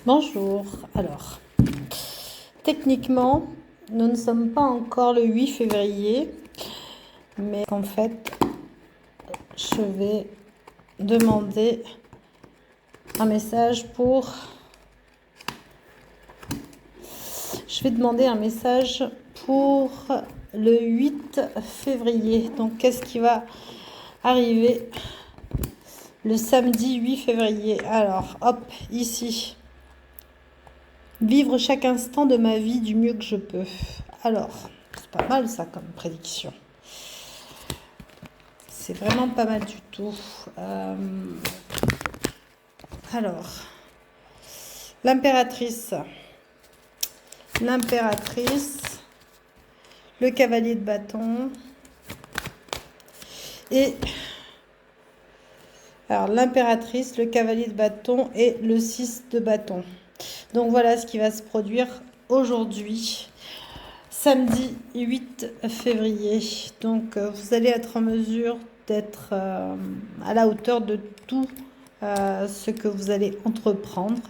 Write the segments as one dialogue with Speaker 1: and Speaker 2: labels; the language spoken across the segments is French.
Speaker 1: Bonjour. Alors, techniquement, nous ne sommes pas encore le 8 février, mais en fait, je vais demander un message pour... Je vais demander un message pour le 8 février. Donc, qu'est-ce qui va arriver le samedi 8 février? Alors, hop, ici. Vivre chaque instant de ma vie du mieux que je peux. Alors, c'est pas mal ça comme prédiction. C'est vraiment pas mal du tout. Alors, l'impératrice. L'impératrice. Le cavalier de bâton. Et... alors, l'impératrice, le cavalier de bâton et le 6 de bâton. Donc voilà ce qui va se produire aujourd'hui, samedi 8 février. Donc vous allez être en mesure d'être à la hauteur de tout ce que vous allez entreprendre.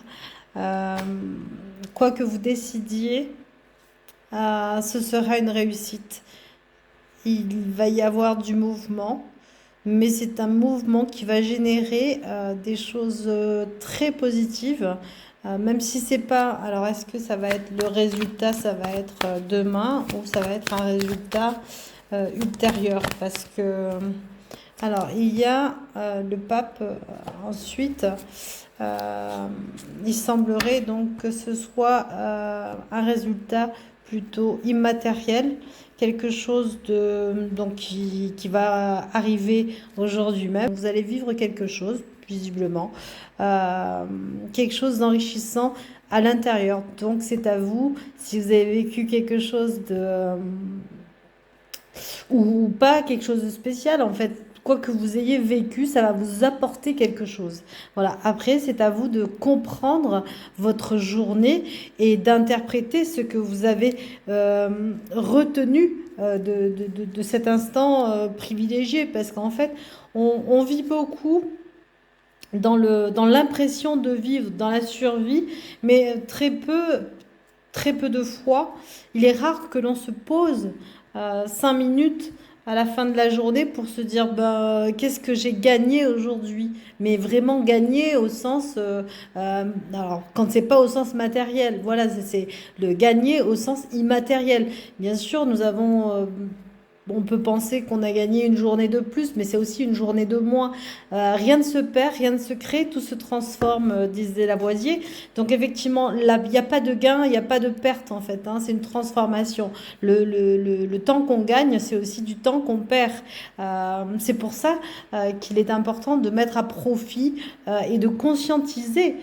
Speaker 1: Quoi que vous décidiez, ce sera une réussite. Il va y avoir du mouvement, mais c'est un mouvement qui va générer des choses très positives. Même si c'est pas... alors, est-ce que ça va être le résultat, ça va être demain ou ça va être un résultat ultérieur? Parce que... alors, il y a le pape ensuite. Il semblerait donc que ce soit un résultat plutôt immatériel, quelque chose de donc qui va arriver aujourd'hui même. Vous allez vivre quelque chose, visiblement, quelque chose d'enrichissant à l'intérieur. Donc c'est à vous, si vous avez vécu quelque chose de ou pas quelque chose de spécial en fait. Quoi que vous ayez vécu, ça va vous apporter quelque chose. Voilà. Après, c'est à vous de comprendre votre journée et d'interpréter ce que vous avez retenu de cet instant privilégié. Parce qu'en fait, on vit beaucoup dans l'impression de vivre, dans la survie, mais très peu de fois, il est rare que l'on se pose 5 minutes à la fin de la journée pour se dire qu'est-ce que j'ai gagné aujourd'hui, mais vraiment gagné au sens alors quand c'est pas au sens matériel, voilà, c'est le gagner au sens immatériel. Bien sûr, nous avons on peut penser qu'on a gagné une journée de plus, mais c'est aussi une journée de moins. Rien ne se perd, rien ne se crée, tout se transforme, disait Lavoisier. Donc effectivement, il n'y a pas de gain, il n'y a pas de perte en fait. Hein, c'est une transformation. Le temps qu'on gagne, c'est aussi du temps qu'on perd. C'est pour ça qu'il est important de mettre à profit et de conscientiser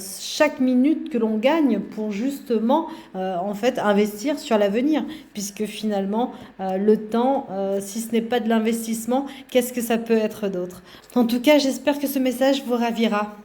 Speaker 1: chaque minute que l'on gagne pour justement en fait investir sur l'avenir, puisque finalement le temps, si ce n'est pas de l'investissement, qu'est-ce que ça peut être d'autre? En tout cas, j'espère que ce message vous ravira.